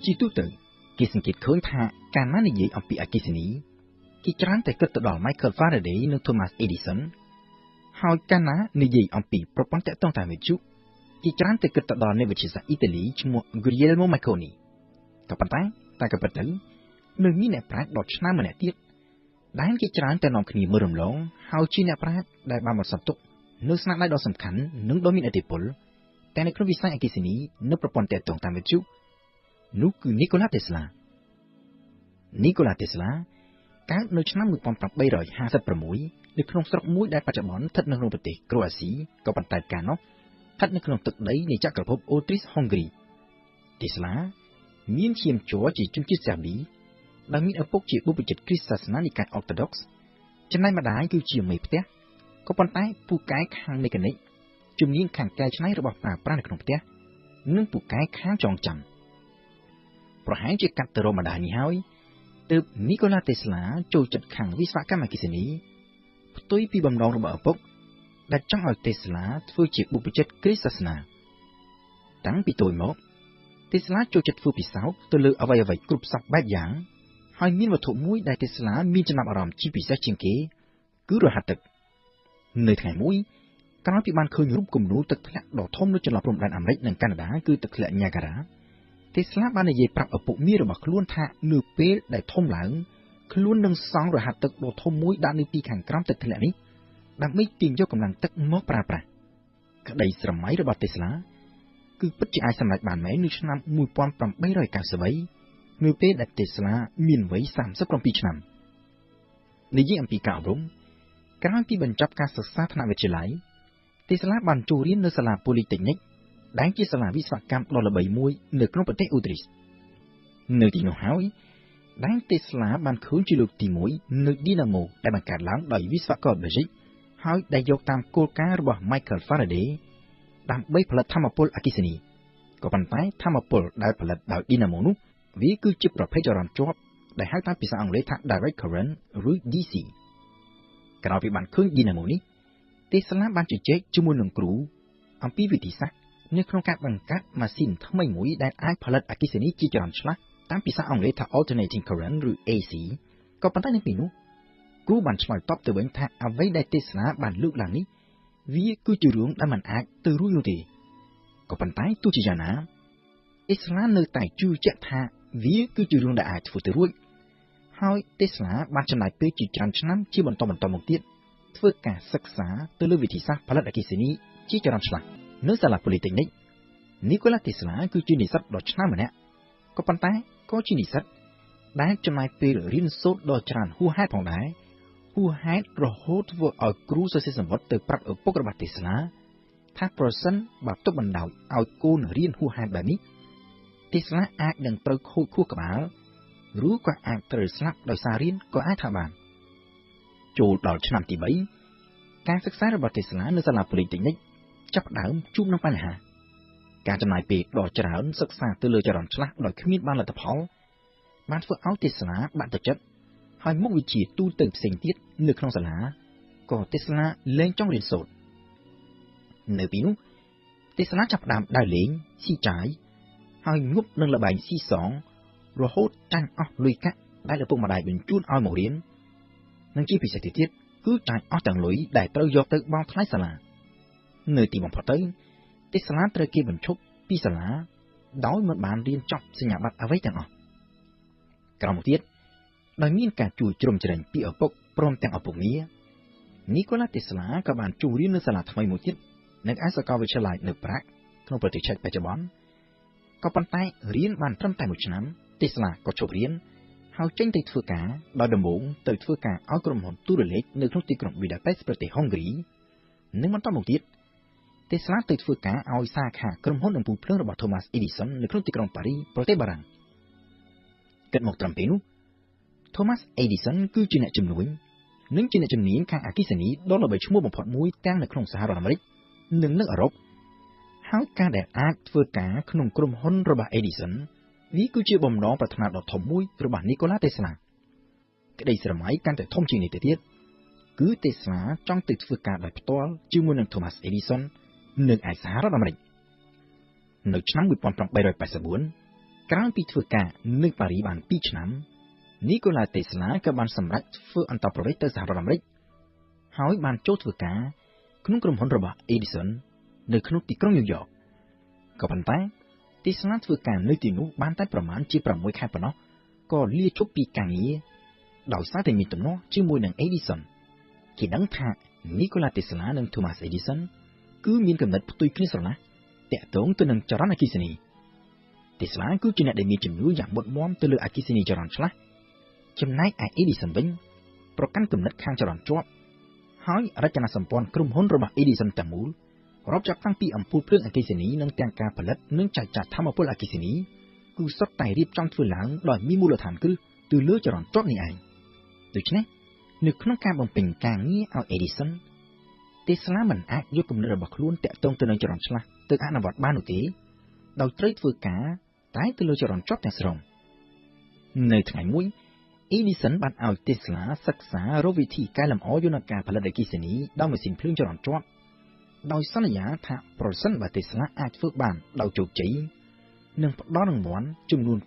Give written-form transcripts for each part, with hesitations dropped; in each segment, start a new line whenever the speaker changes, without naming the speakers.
ជាទូទៅគេសង្កេតឃើញថាកាលណានិយាយអំពីអគ្គិសនីគេច្រើនតែគិតទៅដល់ Michael Faraday និង Thomas Edison ហើយកាលណានិយាយអំពីប្រព័ន្ធតាក់ទងតាមវិទ្យុគេច្រើនតែគិតទៅដល់អ្នកវិទ្យាសាស្ត្រអ៊ីតាលីឈ្មោះ Guglielmo Marconi ក៏ប៉ុន្តែក៏ពិតទៅនៅមានអ្នកប្រាជ្ញដ៏ឆ្នើមម្នាក់ទៀតដែលគេច្រើនតែនាំគ្នាមើលរំលងហើយជាអ្នកប្រាជ្ញដែលបានបន្សល់ទុកនៅស្នាដៃដ៏សំខាន់និងដ៏មានឥទ្ធិពលតែនៅក្នុងវិស័យអគ្គិសនីនិងប្រព័ន្ធតាក់ទងតាមវិទ្យុនោះគឺ Nikola Tesla កើតនៅឆ្នាំ1856នៅក្នុងស្រុកមួយដែលបច្ចុប្បន្នស្ថិតនៅក្នុងប្រទេសក្រូអាស៊ីក៏ប៉ុន្តែកាលនោះស្ថិតនៅក្នុងទឹកដីនៃចក្រភពអូទ្រីសហុងគ្រី Tesla មានឈាមជ័រជាជនជាតិសេrbីដែលមានឪពុកជាបព្វជិតគ្រីស្ទសាសនានិកាយ Orthodox ចំណែកម្ដាយគឺជាមេផ្ទះក៏ប៉ុន្តែពូកែខាងមេកានិកជំនាញខាងកែច្នៃរបស់ប្រើប្រាស់នៅក្នុងផ្ទះនិងពូកែខាងចងចាំប្រហែលជាកាត់ទៅរកម្ដាយនេះហើយទើប Nikola Tesla ចូលចិត្តខាងវិស្វកម្មអគ្គិសនីផ្ទុយពីបំណងរបស់ឪពុកដែលចង់ឲ្យ Tesla ធ្វើជាបព្វជិតគ្រីស្ទសាសនាតាំងពីតូចមក Tesla ចូលចិត្តធ្វើពិសោធន៍ទៅលើអ្វីៗគ្រប់សពបែបយ៉ាងហើយមានវត្ថុមួយដែល Tesla មានចំណាប់អារម្មណ៍ជាពិសេសជាងគេគឺរហ័សទឹកនៅថ្ងៃមួយក្រោយពីបានឃើញរូបគំនូរទឹកធ្លាក់ដ៏ធំនៅចន្លោះព្រំដែនអាមេរិកនិងកាណាដាគឺទឹកធ្លាក់ Niagara Tesla បាននិយាយប្រាប់ឪពុកមារបស់ខ្លួនថានៅពេលដែលធំឡើងខ្លួននឹងសង់រហ័សទឹកដ៏ធំមួយដាក់នៅទីខាងក្រោមទឹកធ្លាក់នេះដើម្បីទាញយកកម្លាំងទឹកមកប្រើប្រាស់ក្តីស្រមៃរបស់ Tesla គឺពិតជាអាចសម្រេចបានមែននៅឆ្នាំ1893នៅពេលដែល Tesla មានវ័យ37ឆ្នាំនិយាយអំពីការអប់រំក្រោយពីបញ្ចប់ការសិក្សាថ្នាក់វិទ្យាល័យ Tesla បានចូលរៀននៅសាលា Polytechnic ដែលជាសាលាវិស្វកម្មដ៏ល្បីមួយនៅក្នុងប្រទេសអូទ្រីសនៅទីនោះហើយដែល Tesla បានឃើញជាលើកទី1នៅ Dynamo ដែលបង្កើតឡើងដោយវិស្វករបេហ្សិកហើយដែលយកតាមគោលការណ៍របស់ Michael Faraday ដើម្បីផលិតថាមពលអគ្គិសនីក៏ប៉ុន្តែថាមពលដែលផលិតដោយ Dynamo នោះវាគឺជាប្រភេទចរន្តជាប់ដែលហៅតាមភាសាអង់គ្លេសថា Direct Current ឬ DC ក្រោយពីបានឃើញ Dynamo នេះ Tesla បានជជែកជាមួយនឹងគ្រូអំពីវិធីសាស្ត្រនៅក្នុងការបង្កើតម៉ាស៊ីនថ្មីមួយដែលអាចផលិតអគ្គិសនីជាចរន្តឆ្លាស់តាមភាសាអង់គ្លេសថា Alternating Current ឬ AC ក៏ប៉ុន្តែនៅពេលនោះគ្រូបានឆ្លើយតបទៅវិញថាអ្វីដែល Tesla បានលើកឡើងនេះវាគឺជារឿងដែលមិនអាចទៅរួចនោះទេក៏ប៉ុន្តែទោះជាយ៉ាងណា Tesla នៅតែជឿជាក់ថាវាគឺជារឿងដែលអាចធ្វើទៅរួចហើយ Tesla បានចំណាយពេលជាច្រើនឆ្នាំជាបន្តមកទៀតធ្វើការសិក្សាទៅលើវិធីសាស្ត្រផលិតអគ្គិសនីជាចរន្តឆ្លាស់នៅសាលា Polytechnic Nikola Tesla គឺជានិស្សិតដ៏ឆ្នើមម្នាក់ក៏ប៉ុន្តែក៏ជានិស្សិតដែលចំណាយពេលរៀនសូត្រដ៏ច្រើនហួសហេតុផងដែរហួសហេតុរហូតធ្វើឲ្យគ្រូសរសេរសម្បុត្រទៅប្រាប់ឪពុករបស់ Tesla ថាប្រសិនបើទុកបណ្ដោយឲ្យកូនរៀនហួសហេតុបែបនេះ Tesla អាចនឹងត្រូវខូចខួរក្បាលឬក៏អាចត្រូវស្លាប់ដោយសាររៀនក៏អាចថាបានចូលដល់ឆ្នាំទី3ការសិក្សារបស់ Tesla នៅសាលា Polytechnic ចាប់ផ្ដើមជួបនឹងបញ្ហាការចំណាយពេលដ៏ច្រើនសិក្សាទៅលើចរន្តឆ្លាស់ដោយគ្មានបានលទ្ធផលបានធ្វើឲ្យ Tesla បាក់ទឹកចិត្តហើយមុខវិជ្ជាទូទៅផ្សេងទៀតនៅក្នុងសាលាក៏ Tesla លែងចង់រៀនសូត្រនៅពេលនោះ Tesla ចាប់ផ្ដើមដើរលេងស៊ីចាយហើយងប់នឹងល្បែងស៊ីសងរហូតចាញ់អស់លុយកាក់ដែលឪពុកម្ដាយបញ្ជូនឲ្យមករៀននិងជាពិសេសទៅទៀតគឺចាញ់អស់ទាំងលុយដែលត្រូវយកទៅបង់ថ្លៃសាលានៅទីបំផុតទៅ Tesla ត្រូវគេបញ្ឈប់ពីសាលាដោយមិនបានរៀនចប់សញ្ញាបត្រអ្វីទាំងអស់ក្រោយមកទៀតដោយមានការជួយជ្រោមជ្រែងពីឪពុកព្រមទាំងឪពុកមា Nikola Tesla ក៏បានចូលរៀននៅសាលាថ្មីមួយទៀតនៅឯសាកលវិទ្យាល័យនៅប្រាក់ក្នុងប្រទេសឆែកបច្ចុប្បន្នក៏ប៉ុន្តែរៀនបានត្រឹមតែ1ឆ្នាំ Tesla ក៏ឈប់រៀនហើយចេញទៅធ្វើការដោយដំបូងទៅធ្វើការឲ្យក្រុមហ៊ុនទូរលេខនៅក្នុងទីក្រុង Budapest ប្រទេសហុងគ្រីនិងបន្តមកទៀត Tesla ទៅធ្វើការឲ្យសាខាក្រុមហ៊ុនអំពូលភ្លើងរបស់ Thomas Edison នៅក្នុងទីក្រុងប៉ារីសប្រទេសបារាំងគិតមកត្រឹមពេលនោះ Thomas Edison គឺជាអ្នកជំនួញនិងជាអ្នកជំនាញខាងអគ្គិសនីដ៏ល្បីឈ្មោះបំផុតមួយទាំងនៅក្នុងសហរដ្ឋអាមេរិកនិងនៅអឺរ៉ុបហើយការដែលអាចធ្វើការក្នុងក្រុមហ៊ុនរបស់ Edison វាគឺជាបំណងប្រាថ្នាដ៏ធំមួយរបស់ Nikola Tesla ក្តីស្រមៃកាន់តែធំជាងនេះទៅទៀតគឺ Tesla ចង់ទៅធ្វើការដោយផ្ទាល់ជាមួយនឹង Thomas Edison នៅឯសហរដ្ឋអាមេរិកនៅឆ្នាំ1884 ក្រោយពីធ្វើការនៅប៉ារីបាន2ឆ្នាំនីកូឡាតេស្លាក៏បានសម្រេចធ្វើអន្តរប្រវេសន៍ទៅសហរដ្ឋអាមេរិកហើយបានចូលធ្វើការក្នុងក្រុមហ៊ុនរបស់ Edison នៅក្នុងទីក្រុងញូវយ៉កក៏ប៉ុន្តែតេស្លាធ្វើការនៅទីនោះបានតែប្រមាណជា6ខែប៉ុណ្ណោះក៏លាឈប់ពីការងារដោយសារតែមានទំនាស់ជាមួយនឹង Edison គេដឹងថានីកូឡាតេស្លានិង Thomas Edison គឺមានគំនិតផ្ទុយគ្នាស្រណះតាក់ទងទៅនឹងចរន្តអគ្គិសនីតេស្លាគឺជាអ្នកដែលមានជំនឿយ៉ាងមុតមាំទៅលើអគ្គិសនីចរន្តឆ្លាស់ចំណែកឯ Edison វិញប្រកាន់គំនិតខាងចរន្តជាប់ហើយរចនាសម្ព័ន្ធក្រុមហ៊ុនរបស់ Edison ទាំងមូលរាប់ចាប់តាំងពីអំពូលភ្លើងអគ្គិសនីនិងទាំងការផលិតនិងចែកចាយថាមពលអគ្គិសនីគឺសុទ្ធតែរៀបចំធ្វើឡើងដោយមានមូលដ្ឋានគ្រឹះទៅលើចរន្តជាប់នេះឯងដូច្នេះនៅក្នុងការបំពេញការងារឲ្យ Edison តេស្លាមិនអាចយកគំនិតរបស់ខ្លួនតាក់ទងទៅនឹងចរន្តឆ្លាស់ទៅអនុវត្តបាននោះទេដោយត្រូវធ្វើការតែទៅលើចរន្តជាប់ទាំងស្រុងនៅថ្ងៃមួយ Edison បានឲ្យ Tesla សិក្សារកវិធីកែលម្អយន្តការផលិតអគ្គិសនីដោយម៉ាស៊ីនភ្លើងចរន្តជាប់ដោយសន្យាថាប្រសិនបើ Tesla អាចធ្វើបានដោយជោគជ័យនឹងផ្ដល់រង្វាន់ចំនួន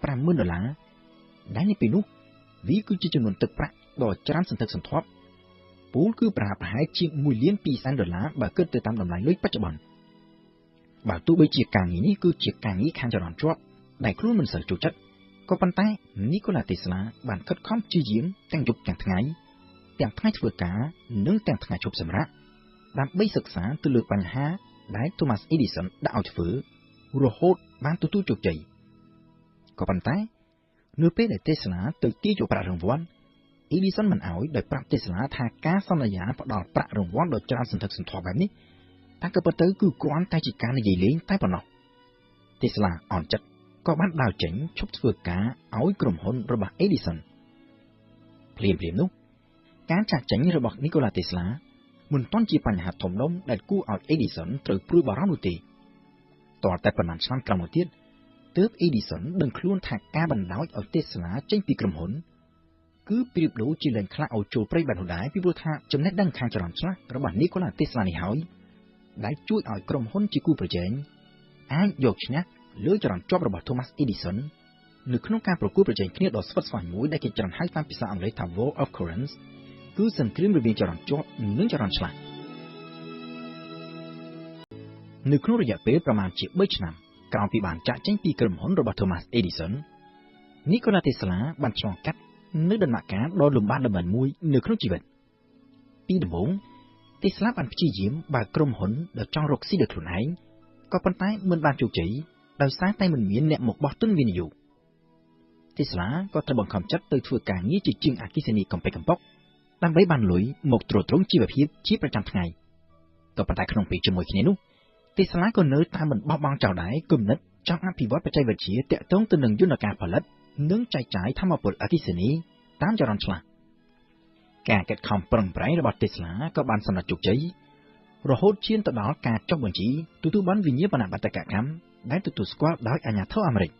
$50,000ដែលនៅពេលនោះវាគឺជាចំនួនទឹកប្រាក់ដ៏ច្រើនសន្ធឹកសន្ធាប់ពូលគឺប្រហែលជា$1,200,000បើគិតទៅតាមតម្លៃលុយបច្ចុប្បន្នបើទោះបីជាការងារនេះគឺជាការងារខាងចរន្តជាប់ដែលខ្លួនមិនសូវចូលចិត្តក៏ប៉ុន្តែនីកូឡាតេស្លាបានខិតខំព្យាយាមទាំងយប់ទាំងថ្ងៃធ្វើការនិងទាំងថ្ងៃឈប់សម្រាកដើម្បីសិក្សាទៅលើបញ្ហាដែល Thomas Edison ដាក់ឲ្យធ្វើរហូតបានទទួលជោគជ័យក៏ប៉ុន្តែនៅពេលដែល Tesla ទៅទាញយកប្រាក់រង្វាន់ Edison មិនឲ្យដោយប្រាប់ Tesla ថាការសន្យាផ្ដល់ប្រាក់រង្វាន់ដ៏ច្រើនសន្ធឹកសន្ធាប់បែបនេះតែក៏ពិតទៅគឺគ្រាន់តែជាការនិយាយលេងតែប៉ុណ្ណោះ Tesla អន់ចិត្តក៏បានដើរចេញឈប់ធ្វើការឲ្យក្រុមហ៊ុនរបស់ Edison ភ្លាមនោះការចាកចេញរបស់ Nikola Tesla មិនទាន់ជាបញ្ហាធំដុំដែលគួរឲ្យ Edison ត្រូវព្រួយបារម្ភនោះទេតើតែប៉ុន្មានឆ្នាំក្រោយមកទៀតទើប Edison ដឹងខ្លួនថាការបណ្តោយឲ្យ Tesla ចេញពីក្រុមហ៊ុនគឺប្រៀបដូចជាលែងខ្លះឲ្យចូលព្រៃបែបនោះដែរពីព្រោះថាចំណេះដឹងខាងចរន្តឆ្លាស់របស់ Nikola Tesla នេះហើយដែលជួយឲ្យក្រុមហ៊ុនជាគូប្រជែងអាចយកឈ្នះលើចរន្តជាប់របស់ Thomas Edison នៅក្នុងការប្រកួតប្រជែងគ្នាដ៏ស្វិតស្វាញមួយដែលគេច្រើនហៅតាមភាសាអង់គ្លេសថា War of Currents គឺសង្គ្រាមរវាងចរន្តជាប់និងចរន្តឆ្លាស់នៅក្នុងរយៈពេលប្រមាណជា3ឆ្នាំក្រោយពីបានចាកចេញពីក្រុមហ៊ុនរបស់ Thomas Edison Nikola Tesla បានឆ្លងកាត់នៅដំណាក់កាលដ៏លំបាកមួយនៅក្នុងជីវិតពីដំបូង Tesla បានព្យាយាមបើកក្រុមហ៊ុនដែលចង់រកស៊ីដោយខ្លួនឯងក៏ប៉ុន្តែមិនបានជោគជ័យដោយសារតែមិនមានអ្នកមកបោះទុនវិនិយោគ Tesla ក៏ត្រូវបង្ខំចិត្តទៅធ្វើការងារជាជាងអគ្គិសនីកំពេចកំប៉ុកដើម្បីបានលុយមកទ្រទ្រង់ជីវភាពជាប្រចាំថ្ងៃក៏ប៉ុន្តែក្នុងពេលជាមួយគ្នានោះ Tesla ក៏នៅតែមិនបោះបង់ចោលដែរគំនិតចង់អភិវឌ្ឍបច្ចេកវិទ្យាទាក់ទងទៅនឹងយន្តការផលិតនិងចែកចាយថាមពលអគ្គិសនីតាមចរន្តឆ្លាស់ការខិតខំប្រឹងប្រែងរបស់ Tesla ក៏បានសម្រេចជោគជ័យរហូតឈានទៅដល់ការចុះបញ្ជីទទួលបានវិញ្ញាបនបត្រកម្មដែលទទួលស្គាល់ដោយអាជ្ញាធរអាមេរិក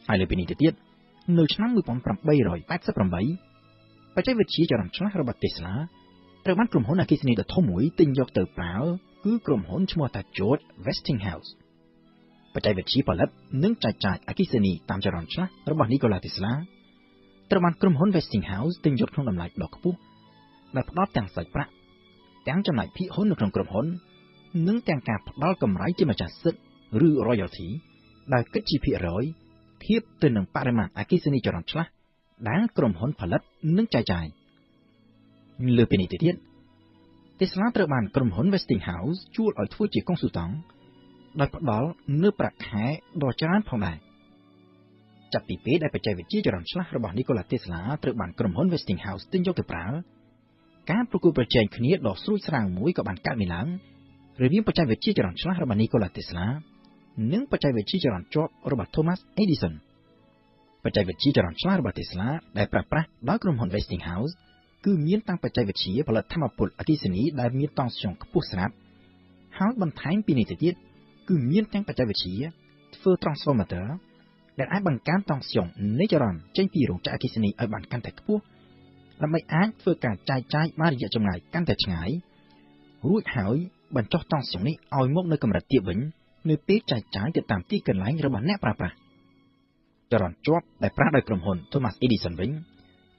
ហើយលើពីនេះទៅទៀតនៅឆ្នាំ1888បច្ចេកវិទ្យាចរន្តឆ្លាស់របស់ Tesla ត្រូវបានក្រុមហ៊ុនអគ្គិសនីដ៏ធំមួយទិញយកទៅប្រើគឺក្រុមហ៊ុនឈ្មោះថា George Westinghouse បច្ចេកវិទ្យាផលិតនិងចែកចាយអគ្គិសនីតាមចរន្តឆ្លាស់របស់ Nikola Tesla ត្រូវបានក្រុមហ៊ុន Westinghouse ទិញយកក្នុងតម្លៃដ៏ខ្ពស់ដែលផ្ដល់ទាំងសាច់ប្រាក់ទាំងចំណាយភាគហ៊ុននៅក្នុងក្រុមហ៊ុននិងទាំងការផ្ដល់កម្រៃជាម្ចាស់សិទ្ធិឬ royalty ដែលគិតជាភាគរយធៀបទៅនឹងបរិមាណអគ្គិសនីចរន្តឆ្លាស់ដែលក្រុមហ៊ុនផលិតនិងចែកចាយលើពីនេះទៅទៀត Tesla ត្រូវបានក្រុមហ៊ុន Westinghouse ជួលឲ្យធ្វើជាកុងស៊ុលតង់ដោយផ្ដល់នូវប្រាក់ខែដ៏ច្រើនផងដែរចាប់ពីពេលដែលបច្ចេកវិទ្យាចរន្តឆ្លាស់របស់ Nikola Tesla ត្រូវបានក្រុមហ៊ុន Westinghouse ទិញយកទៅប្រើការប្រកួតប្រជែងគ្នាដ៏ស្រួចស្រាវមួយក៏បានកើតមានឡើងរវាងបច្ចេកវិទ្យាចរន្តឆ្លាស់របស់ Nikola Tesla និងបច្ចេកវិទ្យាចរន្តជាប់របស់ Thomas Edison បច្ចេកវិទ្យាចរន្តឆ្លាស់របស់ Tesla ដែលប្រើប្រាស់ដោយក្រុមហ៊ុន Westinghouse គឺមានតាំងបច្ចេកវិទ្យាផលិតថាមពលអគ្គិសនីដែលមានតង់ស្យុងខ្ពស់ស្រាប់ហើយបន្ថែមពីនេះទៅទៀតគឺមានទាំងបច្ចេកវិទ្យាធ្វើ transformer ដែលអាចបង្កើនតង់ស្យុងនៃចរន្តចេញពីរោងចក្រអគ្គិសនីឲ្យបានកាន់តែខ្ពស់ដើម្បីអាចធ្វើការចែកចាយបានរយៈចម្ងាយកាន់តែឆ្ងាយរួចហើយបញ្ចុះតង់ស្យុងនេះឲ្យមកនៅកម្រិតទាបវិញនៅពេលចែកចាយទៅតាមទីកន្លែងរបស់អ្នកប្រើប្រាស់ ចរន្តជាប់ដែលប្រើដោយក្រុមហ៊ុន Thomas Edison វិញ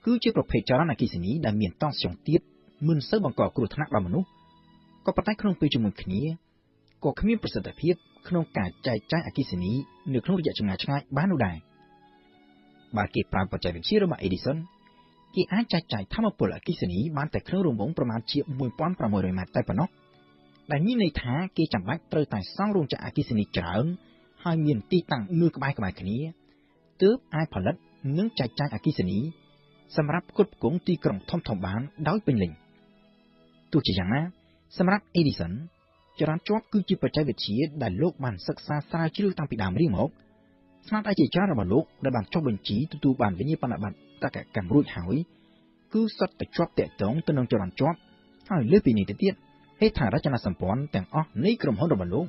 គឺជាប្រភេទចរន្តអគ្គិសនីដែលមានតង់ស្យុងទាបមិនសូវបង្កគ្រោះថ្នាក់ដល់មនុស្សក៏ប៉ុន្តែក្នុងពេលជាមួយគ្នាក៏គ្មានប្រសិទ្ធភាពក្នុងការចែកចាយអគ្គិសនីនៅក្នុងរយៈចម្ងាយឆ្ងាយបាននោះដែរបើគេប្រើបច្ចេកវិទ្យារបស់ Edison គេអាចចែកចាយថាមពលអគ្គិសនីបានតែក្នុងរង្វង់ប្រមាណជា 1600 ម៉ែត្រតែប៉ុណ្ណោះដែលមានន័យថាគេចាំបាច់ត្រូវតែសង់រោងចក្រអគ្គិសនីច្រើនហើយមានទីតាំងនៅក្បែរៗគ្នាទើបអាចផលិតនិងចែកចាយអគ្គិសនីសម្រាប់ផ្គត់ផ្គង់ទីក្រុងធំៗបានដោយពេញលេញទោះជាយ៉ាងណាសម្រាប់ Edison ចរន្តជាប់គឺជាបច្ចេកវិទ្យាដែលលោកបានសិក្សាស្រាវជ្រាវតាំងពីដើមរៀងមកស្នាដៃជាច្រើនរបស់លោកដែលបានចុះបញ្ជីទទួលបានវិញ្ញាបនបត្រកម្មរួចហើយគឺសុទ្ធតែជាប់ទាក់ទងទៅនឹងចរន្តជាប់ហើយលើសពីនេះទៅទៀតហេដ្ឋារចនាសម្ព័ន្ធទាំងអស់នៃក្រុមហ៊ុនរបស់លោក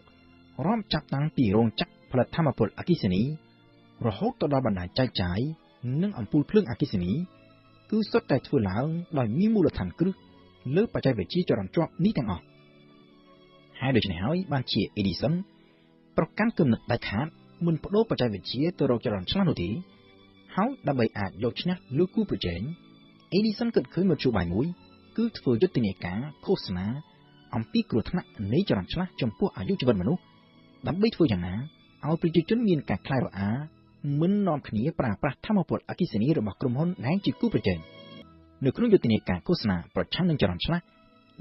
រាប់ចាប់តាំងពីរោងចក្រផលិតថាមពលអគ្គិសនីរហូតទៅដល់បណ្ដាញចែកចាយនិងអំពូលភ្លើងអគ្គិសនីគឺសុទ្ធតែធ្វើឡើងដោយមានមូលដ្ឋានគ្រឹះលើបច្ចេកវិទ្យាចរន្តជាប់នេះទាំងអស់ហើយដូច្នេះហើយបានជា Edison ប្រកាន់គំនិតដាច់ខាតមិនបដូរបច្ចេកវិទ្យាទៅរកចរន្តឆ្លាស់នោះទេហើយដើម្បីអាចយកឈ្នះលើគូប្រជែង Edison គិតឃើញមធ្យោបាយមួយគឺធ្វើយុទ្ធនាការឃោសនាអំពីគ្រោះថ្នាក់នៃចរន្តឆ្លាស់ចំពោះអាយុជីវិតមនុស្សដើម្បីធ្វើយ៉ាងណាឲ្យប្រជាជនមានការខ្លាចរអាមិននាំគ្នាប្រើប្រាស់ថាមពលអគ្គិសនីរបស់ក្រុមហ៊ុនដែលជាគូប្រជែងនៅក្នុងយុទ្ធនាការឃោសនាប្រឆាំងនឹងចរន្តឆ្លាស់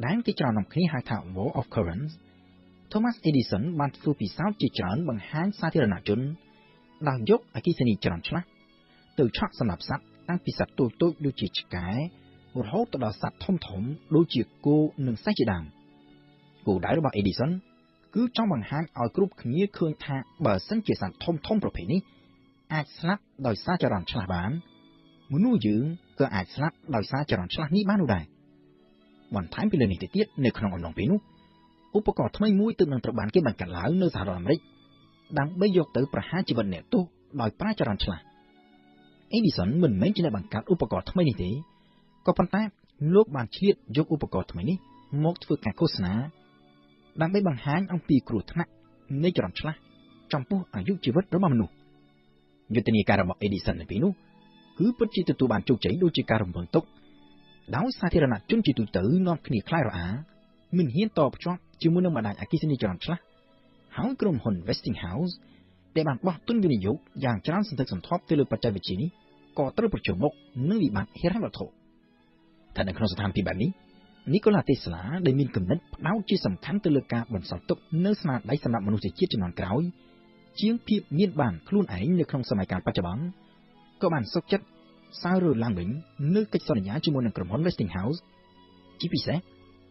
ដែលគេច្រើននាំគ្នាហៅថា War of Currents Thomas Edison បានធ្វើពិសោធន៍ជាច្រើនបង្ហាញសាធារណជនដោយយកអគ្គិសនីចរន្តឆ្លាស់ទៅឆក់សម្រាប់សត្វតាំងពីសត្វតូចៗដូចជាឆ្កែរហូតទៅដល់សត្វធំៗដូចជាគោនិងសេះជាដើមគោលដៅរបស់ Edison គឺចង់បង្ហាញឲ្យគ្រប់គ្នាឃើញថាបើសិនជាសត្វធំៗប្រភេទនេះអាចស្លាប់ដោយសារចរន្តឆ្លាស់បានមនុស្សយើងក៏អាចស្លាប់ដោយសារចរន្តឆ្លាស់នេះបាននោះដែរបន្ថែមពីលើនេះទៅទៀតនៅក្នុងអំឡុងពេលនោះឧបករណ៍ថ្មីមួយទើបនឹងត្រូវបានគេបង្កើតឡើងនៅសហរដ្ឋអាមេរិកដើម្បីយកទៅប្រហារជីវិតអ្នកទោសដោយប្រើចរន្តឆ្លាស់ Edison មិនមែនជាអ្នកបង្កើតឧបករណ៍ថ្មីនេះទេក៏ប៉ុន្តែលោកបានឆ្លៀតយកឧបករណ៍ថ្មីនេះមកធ្វើការឃោសនាដើម្បីបង្ហាញអំពីគ្រោះថ្នាក់នៃចរន្តឆ្លាស់ចំពោះអាយុជីវិតរបស់មនុស្សយុទ្ធនាការរបស់ Edison នៅពេលនោះគឺពិតជាទទួលបានជោគជ័យដូចជាការរំពឹងទុកដោយសាធារណជនជាទូទៅនាំគ្នាខ្លាចរអាមិនហ៊ានតភ្ជាប់ជាមួយនឹងបណ្ដាញអគ្គិសនីចរន្តឆ្លាស់ហើយក្រុមហ៊ុន Westinghouse ដែលបានបោះទុនវិនិយោគយ៉ាងច្រើនសន្ធឹកសន្ធាប់ទៅលើបច្ចេកវិទ្យានេះក៏ត្រូវប្រឈមមុខនឹងវិបត្តិហិរញ្ញវត្ថុតែនៅក្នុងស្ថានភាពបែបនេះ Nikola Tesla ដែលមានគំនិតផ្ដោតជាសំខាន់ទៅលើការបន្សល់ទុកនៅស្នាដៃសម្រាប់មនុស្សជាតិជំនាន់ក្រោយជាងភាពមានបានខ្លួនឯងនៅក្នុងសម័យកាលបច្ចុប្បន្នក៏បានសុខចិត្តសើរើឡើងវិញនៅកិច្ចសន្យាជាមួយនឹងក្រុមហ៊ុន Westinghouse ជាពិសេស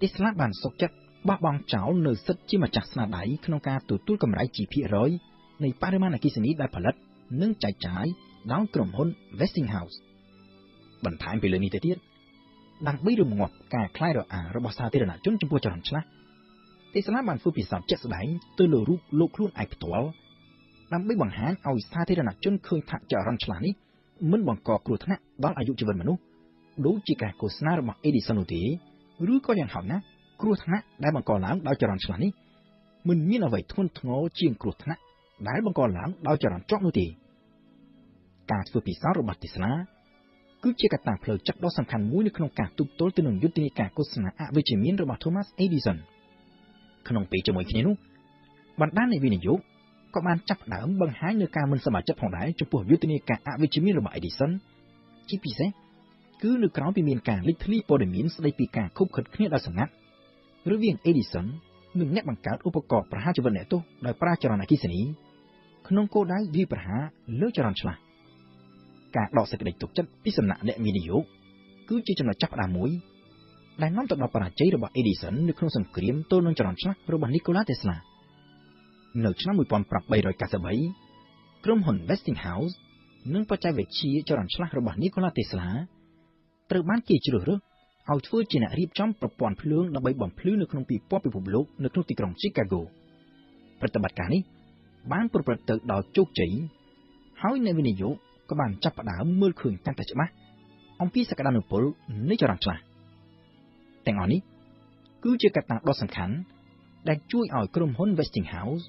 Tesla បានសុខចិត្តបោះបង់ចោលនៅសិទ្ធិជាម្ចាស់ស្នាដៃក្នុងការទទួលកម្រៃជាភាគរយនៃបរិមាណអគ្គិសនីដែលផលិតនិងចែកចាយដោយក្រុមហ៊ុន Westinghouse បន្ថែមពីលើនេះទៅទៀតដើម្បីរំងាប់ការខ្លាចរអារបស់សាធារណជនចំពោះចរន្តឆ្លាស់ Tesla បានធ្វើពិសោធន៍ជាក់ស្ដែងទៅលើរូបលោកខ្លួនឯងផ្ទាល់ដើម្បីបង្ហាញឲ្យសាធារណជនឃើញថាចរន្តឆ្លាស់នេះមិនបង្កគ្រោះថ្នាក់ដល់អាយុជីវិតមនុស្សដូចជាការឃោសនារបស់ Edison នោះទេឬក៏យ៉ាងហោចណាស់គ្រោះថ្នាក់ដែលបង្កឡើងដោយចរន្តឆ្លាស់នេះមិនមានអ្វីធ្ងន់ធ្ងរជាងគ្រោះថ្នាក់ដែលបង្កឡើងដោយចរន្តជាប់នោះទេការធ្វើពិសោធន៍របស់ Tesla គឺជាកត្តាផ្លូវចិត្តដ៏សំខាន់មួយនៅក្នុងការទប់ទល់ទៅនឹងយុទ្ធនាការឃោសនាអវិជ្ជមានរបស់ Thomas Edison ក្នុងពេលជាមួយគ្នានោះបណ្ដាអ្នកវិនិយោគក៏បានចាប់ផ្ដើមបង្ហាញនូវការមិនសប្បាយចិត្តផងដែរចំពោះយុទ្ធនាការអវិជ្ជមានរបស់ Edison ជាពិសេសគឺនៅក្រៅពីមានការលេចធ្លាយព័ត៌មានស្ដីពីការខុបខិតគ្នាដោយសម្ងាត់រវាង Edison និងអ្នកបង្កើតឧបករណ៍ប្រហារជីវិតអ្នកទោសដោយប្រើចរន្តអគ្គិសនីក្នុងគោលដៅវាយប្រហារលើចរន្តឆ្លាស់ការដកសេចក្តីទុកចិត្តពីសំណាក់អ្នកវិនិយោគគឺជាចំណុចចាប់ផ្ដើមមួយដែលនាំទៅដល់បរាជ័យរបស់ Edison នៅក្នុងសង្គ្រាមទល់នឹងចរន្តឆ្លាស់របស់ Nikola Tesla នៅឆ្នាំ 1893 ក្រុមហ៊ុន Westinghouse និងបច្ចេកវិទ្យាចរន្តឆ្លាស់របស់ Nikola Tesla ត្រូវបានគេជ្រើសរើសឲ្យធ្វើជាអ្នករៀបចំប្រព័ន្ធភ្លើងដើម្បីបំភ្លឺនៅក្នុងពិភពលោកនៅក្នុងទីក្រុង Chicago ប្រតិបត្តិការនេះបានប្រព្រឹត្តទៅដោយជោគជ័យហើយអ្នកវិនិយោគក៏បានចាប់ផ្ដើមមើលឃើញកាន់តែច្បាស់អំពីសក្តានុពលនៃចរន្តឆ្លាស់ទាំងអស់នេះគឺជាកត្តាដ៏សំខាន់ដែលជួយឲ្យក្រុមហ៊ុន Westinghouse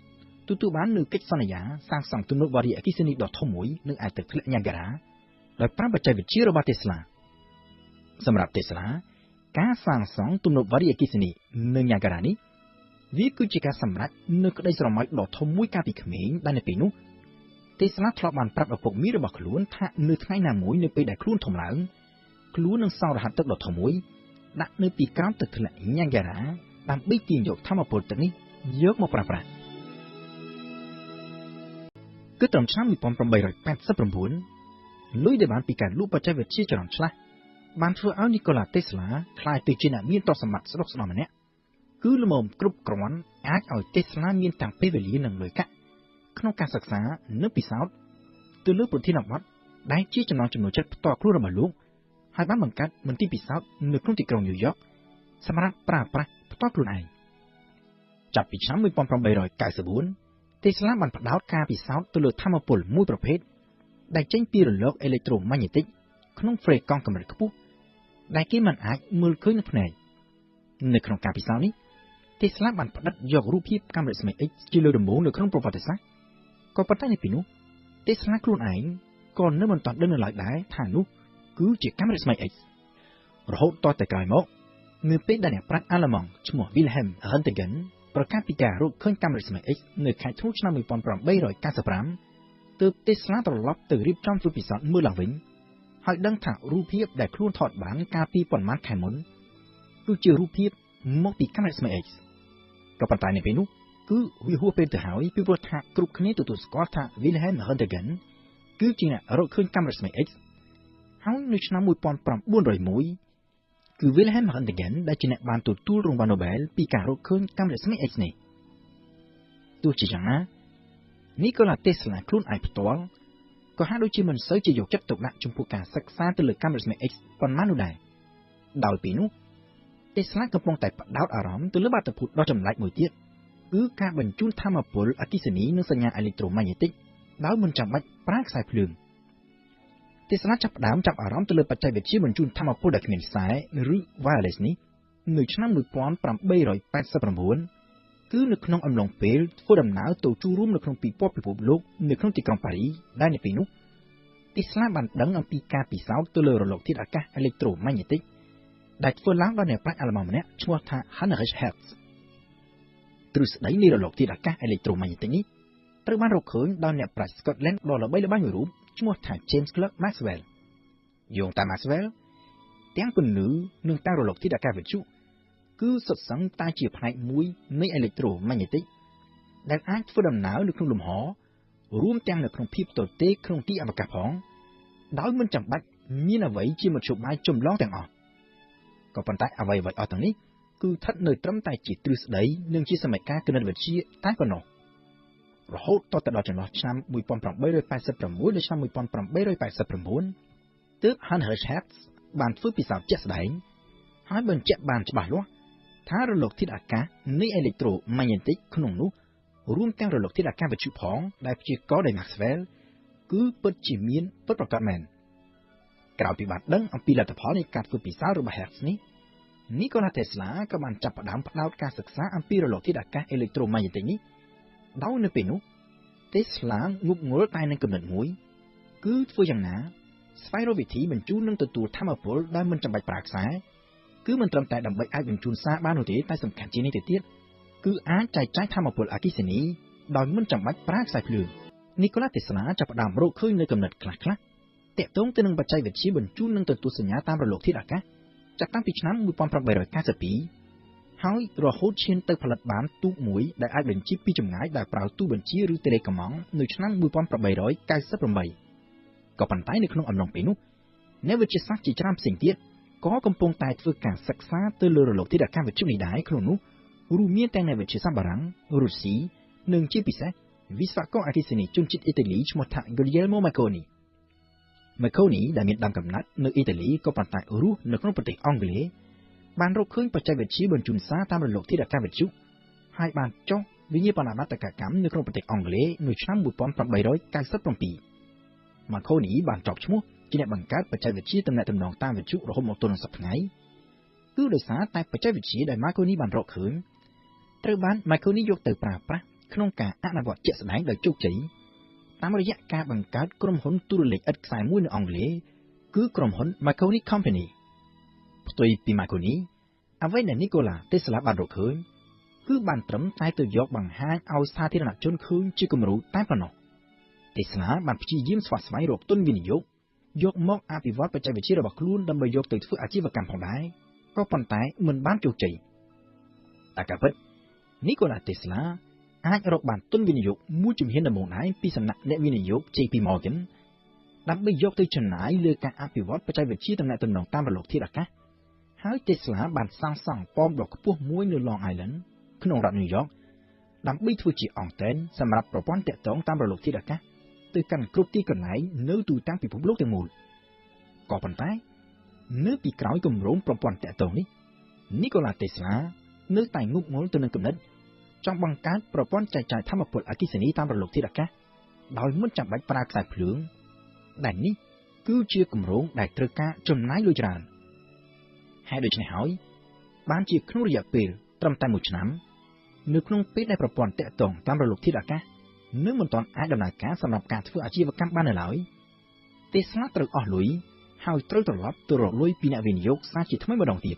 ទទួលបាននូវកិច្ចសន្យាសាងសង់ទំនប់វារីអគ្គិសនីដ៏ធំមួយនៅឯទឹកធ្លាក់ Niagara ដោយប្រើបច្ចេកវិទ្យារបស់ Tesla សម្រាប់ Tesla ការសាងសង់ទំនប់វារីអគ្គិសនីនៅ Niagara នេះវាគឺជាការសម្រេចនូវក្តីស្រមៃដ៏ធំមួយកាលពីក្មេងដែលនៅពេលនោះ Tesla ធ្លាប់បានប្រាប់ឪពុកមីរបស់ខ្លួនថានៅថ្ងៃណាមួយនៅពេលដែលខ្លួនធំឡើងខ្លួននឹងសង់រហាត់ទឹកដ៏ធំមួយដាក់នៅពីក្រោមទឹកធ្លាក់ Niagara ដើម្បីទាញយកថាមពលទឹកនេះយកមកប្រើប្រាស់គឺត្រឹមឆ្នាំ 1889 លុយដែលបានពីការលក់បច្ចេកវិទ្យាចរន្តឆ្លាស់បានធ្វើឲ្យ Nikola Tesla ក្លាយទៅជាអ្នកមានទ្រព្យសម្បត្តិស្ដុកស្ដម្នាក់គឺល្មមគ្រប់គ្រាន់អាចឲ្យ Tesla មានទាំងពេលវេលានិងលុយកាក់ក្នុងការសិក្សានិងពិសោធន៍ទៅលើប្រធានបទដែលជាចំណង់ចំណូលចិត្តផ្ទាល់ខ្លួនរបស់លោកហើយបានបង្កើតមន្ទីរពិសោធន៍នៅក្នុងទីក្រុងញូវយ៉កសម្រាប់ប្រើប្រាស់ផ្ទាល់ខ្លួនឯងចាប់ពីឆ្នាំ 1894 Tesla បានផ្ដោតការពិសោធន៍ទៅលើថាមពលមួយប្រភេទដែលចេញពីរលកអេឡិចត្រូម៉ាញ៉េទិកក្នុងហ្វ្រេកង់កម្រិតខ្ពស់ដែលគេមិនអាចមើលឃើញនឹងភ្នែកនៅក្នុងការពិសោធន៍នេះ Tesla បានផ្ដិតយករូបភាពកាំរស្មី X ជាលើកដំបូងនៅក្នុងប្រវត្តិសាស្ត្រក៏ប៉ុន្តែនៅពេលនោះ Tesla ខ្លួនឯងក៏នៅមិនទាន់ដឹងនៅឡើយដែរថានោះគឺជាកាំរស្មី X រហូតតតែក្រោយមកនៅពេលដែលអ្នកប្រាជ្ញអាល្លឺម៉ង់ឈ្មោះ Wilhelm Röntgen ប្រកាសពីការរកឃើញកាំរស្មី X នៅខែធ្នូឆ្នាំ 1895 ទើប Tesla ត្រឡប់ទៅរៀបចំធ្វើពិសោធន៍មើលឡើងវិញហើយដឹងថារូបភាពដែលខ្លួនថតបានកាលពីប៉ុន្មានខែមុនគឺជារូបភាពមកពីកាំរស្មី X ក៏ប៉ុន្តែនៅពេលនោះគឺវាហួសពេលទៅហើយពីព្រោះថាគ្រប់គ្នាទទួលស្គាល់ថា Wilhelm Röntgen គឺជាអ្នករកឃើញកាំរស្មី X ហើយនៅឆ្នាំ 1901 គឺ Wilhelm Röntgen ដែលជាអ្នកបានទទួលរង្វាន់ Nobel ពីការរកឃើញកាំរស្មី X នេះទោះជាយ៉ាងណា Nikola Tesla ខ្លួនឯងផ្ទាល់ក៏ហាក់ដូចជាមិនសូវជាយកចិត្តទុកដាក់ចំពោះការសិក្សាទៅលើកាំរស្មី X ប៉ុន្មាននោះដែរដោយពេលនោះ Tesla កំពុងតែផ្ដោតអារម្មណ៍ទៅលើបាតុភូតដ៏ចម្លែកមួយទៀតគឺការបញ្ជូនថាមពលអគ្គិសនីនិងសញ្ញាអេឡិចត្រូម៉ាញ៉េទិកដោយមិនចាំបាច់ប្រើខ្សែភ្លើង Tesla ចាប់ផ្ដើមចាប់អារម្មណ៍ទៅលើបច្ចេកវិទ្យាបញ្ជូនថាមពលដែលគ្មានខ្សែឬ wireless នេះនៅឆ្នាំ 1889 គឺនៅក្នុងអំឡុងពេលធ្វើដំណើរទៅចូលរួមនៅក្នុងពិភពលោកនៅក្នុងទីក្រុងប៉ារីសដែលនៅពេលនោះ Tesla បានដឹងអំពីការពិសោធន៍ទៅលើរលកធាតុអាកាសអេឡិចត្រូម៉ាញ៉េទិកដែលធ្វើឡើងដោយអ្នកប្រាជ្ញអាល្លឺម៉ង់ម្នាក់ឈ្មោះថា Heinrich Hertz ទ្រឹស្ដីនៃរលកធាតុអាកាសអេឡិចត្រូម៉ាញ៉េទិកនេះត្រូវបានរកឃើញដោយអ្នកប្រាជ្ញ Scotland ដ៏ល្បីល្បាញមួយរូបឈ្មោះថា James Clerk Maxwell យោងតាម Maxwell ទាំងពន្លឺនិងទាំងរលកធាតុអាកាសវិទ្យុគឺសុទ្ធសឹងតែជាផ្នែកមួយនៃអេឡិចត្រូម៉ាញ៉េទិកដែលអាចធ្វើដំណើរនៅក្នុងលំហរួមទាំងនៅក្នុងភាពទទេក្នុងទីអវកាសផងដោយមិនចាំបាច់មានអ្វីជាមធ្យោបាយចម្លងទាំងអស់ក៏ប៉ុន្តែអ្វីៗអស់ទាំងនេះគឺស្ថិតនៅត្រឹមតែជាទ្រឹស្ដីនិងជាសមីការគណិតវិទ្យាតែប៉ុណ្ណោះរហូតតទៅដល់ចន្លោះឆ្នាំ 1886 ដល់ឆ្នាំ 1889 ទើប Heinrich Hertz បានធ្វើពិសោធន៍ជាក់ស្ដែងហើយបញ្ជាក់បានច្បាស់លាស់ថារលកធាតុអាកាសនៃអេឡិចត្រូម៉ាញ៉េទិកក្នុងនោះរួមទាំងរលកធាតុអាកាសវិទ្យុផងដែលព្យាករណ៍ដោយ Maxwell គឺពិតជាមានពិតប្រាកដមែនក្រោយពីបានដឹងអំពីលទ្ធផលនៃការធ្វើពិសោធន៍របស់ Hertz នេះ Nikola Tesla ក៏បានចាប់ផ្ដើមផ្ដោតការសិក្សាអំពីរលកធាតុអាកាសអេឡិចត្រូម៉ាញ៉េទិកនេះដោយនៅពេលនោះ Tesla ងប់ងល់តែនឹងគំនិតមួយគឺធ្វើយ៉ាងណាស្វែងរកវិធីបញ្ជូននិងទទួលថាមពលដែលមិនចាំបាច់ប្រើខ្សែគឺមិនត្រឹមតែដើម្បីអាចបញ្ជូនសារបាននោះទេតែសំខាន់ជាងនេះទៅទៀតគឺអាចចែកចាយថាមពលអគ្គិសនីដោយមិនចាំបាច់ប្រើខ្សែភ្លើង Nikola Tesla ចាប់ផ្ដើមរកឃើញនូវគំនិតខ្លះៗទាក់ទងទៅនឹងបច្ចេកវិទ្យាបញ្ជូននិងទទួលសញ្ញាតាមរលកធាតុអាកាសចាប់តាំងពីឆ្នាំ 1892 ហើយរហូតឈានទៅផលិតបានទូកមួយដែលអាចបញ្ជាពីចម្ងាយដោយប្រើទូបញ្ជាឬតេឡេកាម៉ង់នៅឆ្នាំ 1898 ក៏ប៉ុន្តែនៅក្នុងអំឡុងពេលនោះអ្នកវិទ្យាសាស្ត្រជាច្រើនផ្សេងទៀតក៏កំពុងតែធ្វើការសិក្សាទៅលើរលកធាតុអាកាសវិទ្យុនេះដែរក្នុងនោះរួមមានទាំងអ្នកវិទ្យាសាស្ត្របារាំងរុស្ស៊ីនិងជាពិសេសវិស្វករអគ្គិសនីជនជាតិអ៊ីតាលីឈ្មោះថា Guglielmo Marconi ដែលមានដើមកំណើតនៅអ៊ីតាលីក៏ប៉ុន្តែរស់នៅក្នុងប្រទេសអង់គ្លេសបានរកឃើញបច្ចេកវិទ្យាបញ្ជូនសារតាមរលកធាតុអាកាសវិទ្យុហើយបានចុះវិញ្ញាបនបត្រកម្មនៅក្នុងប្រទេសអង់គ្លេសនៅឆ្នាំ 1897 Marconi បានចោទឈ្មោះជាអ្នកបង្កើតបច្ចេកវិទ្យាទំនាក់ទំនងតាមវិទ្យុរហូតមកទល់នឹងសព្វថ្ងៃគឺដោយសារតែបច្ចេកវិទ្យាដែល Marconi បានរកឃើញត្រូវបាន Marconi យកទៅប្រើប្រាស់ ក្នុងការអនុវត្តជាក់ស្ដែងដោយជោគជ័យតាមរយៈការបង្កើតក្រុមហ៊ុនទូរលេខឥតខ្សែមួយនៅអង់គ្លេសគឺក្រុមហ៊ុន Marconi Company ផ្ទុយពី Marconi អ្វីដែល Nikola Tesla បានរកឃើញគឺបានត្រឹមតែទៅយកបង្ហាញឲ្យសាធារណជនឃើញជាគំរូតែប៉ុណ្ណោះ Tesla បានព្យាយាមស្វាស្វែងរកទុនវិនិយោគយកមកអភិវឌ្ឍបច្ចេកវិទ្យារបស់ខ្លួនដើម្បីយកទៅធ្វើអាជីវកម្មផងដែរក៏ប៉ុន្តែមិនបានជោគជ័យតែការពិត Nikola Tesla អាចរកបានទុនវិនិយោគមួយជំហានដំបូងដែរពីសំណាក់អ្នកវិនិយោគ JP Morgan ដើម្បីយកទៅចំណាយលើការអភិវឌ្ឍបច្ចេកវិទ្យាទំនាក់ទំនងតាមរលកធាតុអាកាសហើយ Tesla បានសាងសង់ប៉មដ៏ខ្ពស់មួយនៅ Long Island ក្នុងរដ្ឋ New York ដើម្បីធ្វើជាអង់តែនសម្រាប់ប្រព័ន្ធទាក់ទងតាមរលកធាតុអាកាសទៅកាន់គ្រប់ទីកន្លែងនៅទូទាំងពិភពលោកទាំងមូលក៏ប៉ុន្តែនៅពីក្រោយគម្រោងប្រព័ន្ធទាក់ទងនេះ Nikola Tesla នៅតែងប់ងល់ទៅនឹងគំនិតចង់បង្កើតប្រព័ន្ធចែកចាយថាមពលអគ្គិសនីតាមរលកធាតុអាកាសដោយមិនចាំបាច់ប្រើខ្សែភ្លើងដែលនេះគឺជាគម្រោងដែលត្រូវការចំណាយលុយច្រើនហើយដូច្នេះហើយបានជាក្នុងរយៈពេលត្រឹមតែ1ឆ្នាំនៅក្នុងពេលដែលប្រព័ន្ធទាក់ទងតាមរលកធាតុអាកាសនៅមិនទាន់អាចដំណើរការសម្រាប់ការធ្វើអាជីវកម្មបាននៅឡើយ Tesla ត្រូវអស់លុយហើយត្រូវត្រឡប់ទៅរកលុយពីអ្នកវិនិយោគសាជាថ្មីម្ដងទៀត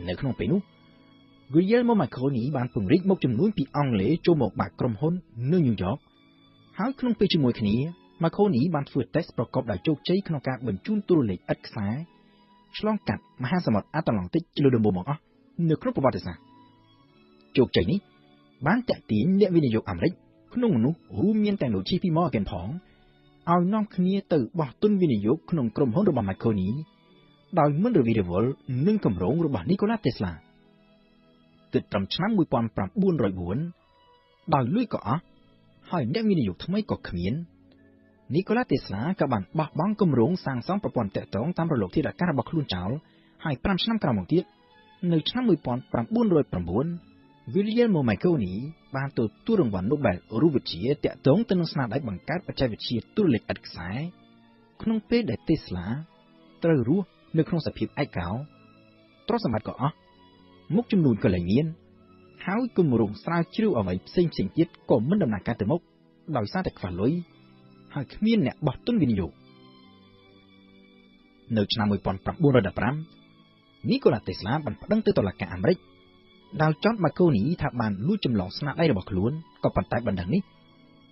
នៅក្នុងពេលនោះ Guglielmo Marconi បានពង្រីកមុខជំនួញពីអង់គ្លេសចូលមកបាក់ក្រុមហ៊ុននៅ New York ហើយក្នុងពេលជាមួយគ្នា Marconi បានធ្វើតេស្តប្រកបដោយជោគជ័យក្នុងការបញ្ជូនទូរលេខឥតខ្សែឆ្លងកាត់មហាសមុទ្រអាត្លង់តិកជាលើដំបូងបង្អស់នៅក្នុងប្រវត្តិសាស្ត្រជោគជ័យនេះបានទាក់ទាញអ្នកវិនិយោគអាមេរិកក្នុងនោះរួមមានទាំងលោក JP Morgan ផងឲ្យនាំគ្នាទៅបោះទុនវិនិយោគក្នុងក្រុមហ៊ុនរបស់ Marconi ដោយមិនរវីរវល់នឹងគម្រោងរបស់ Nikola Tesla គិតត្រឹមឆ្នាំ1904ដោយលុយក៏អស់ហើយអ្នកវិនិយោគថ្មីក៏គ្មាន Nikola Tesla ក៏បានបោះបង់គម្រោងសាងសង់ប្រព័ន្ធទាក់ទងតាមរលកធាតុអាកាសរបស់ខ្លួនចោលហើយ5ឆ្នាំក្រោយមកទៀតនៅឆ្នាំ1909 Guglielmo Marconi បានទទួលរង្វាន់ Nobel រូបវិទ្យាទាក់ទងទៅនឹងស្នាដៃបង្កើតបច្ចេកវិទ្យាទូរលេខឥតខ្សែក្នុងពេលដែល Tesla ត្រូវរស់នៅក្នុងសភាពឯកោទ្រព្យសម្បត្តិក៏អស់មុខជំនួញក៏លែងមានហើយគម្រោងស្រាវជ្រាវអ្វីផ្សេងទៀតក៏មិនដំណើរការទៅមុខដោយសារតែខ្វះលុយហើយគ្មានអ្នកបោះទុនវិនិយោគនៅឆ្នាំ1915 Nikola Tesla បានប្តឹងទៅតុលាការអាមេរិកដោយចោទ Marconi ថាបានលួចចម្លងស្នាដៃរបស់ខ្លួនក៏ប៉ុន្តែបណ្ដឹងនេះ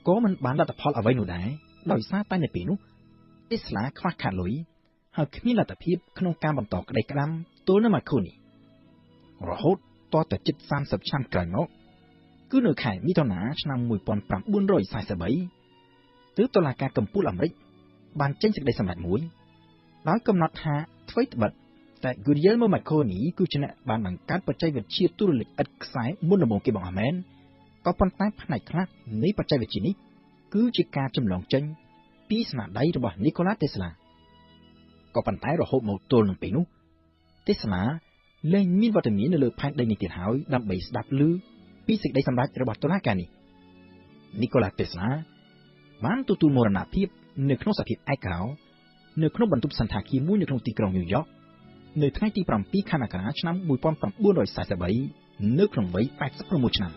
ក៏មិនបានលទ្ធផលអ្វីនោះដែរដោយសារតែនៅពេលនោះ Tesla ខ្វះខាតលុយហើយគ្មានលទ្ធភាពក្នុងការបន្តក្តីក្តាំទល់នឹង Marconi រហូតតទៅជិត30ឆ្នាំក្រោយមកគឺនៅខែមិថុនាឆ្នាំ1943ទើបតុលាការកំពូលអាមេរិកបានចេញសេចក្តីសម្រេចមួយដោយកំណត់ថាអ្វីត្បិតតែ Guglielmo Marconi គឺជាអ្នកបានបង្កើតបច្ចេកវិទ្យាទូរលេខឥតខ្សែមុនដំបូងគេបង្អស់មែនក៏ប៉ុន្តែផ្នែកខ្លះនៃបច្ចេកវិទ្យានេះគឺជាការចម្លងចេញពីស្នាដៃរបស់ Nikola Tesla ក៏ប៉ុន្តែរហូតមកទល់នឹងពេលនោះ Tesla លែងមានវត្តមាននៅលើផែនដីនេះទៀតហើយដើម្បីស្ដាប់ឮពីសេចក្តីសម្រេចរបស់តុលាការនេះ Nikola Tesla បានទទួលមរណភាពនៅក្នុងសភាពឯកោនៅក្នុងបន្ទប់សន្តាគារមួយនៅក្នុងទីក្រុង New York នៅថ្ងៃទី7 ខែមករាឆ្នាំ1943នៅក្នុងវ័យ86ឆ្នាំ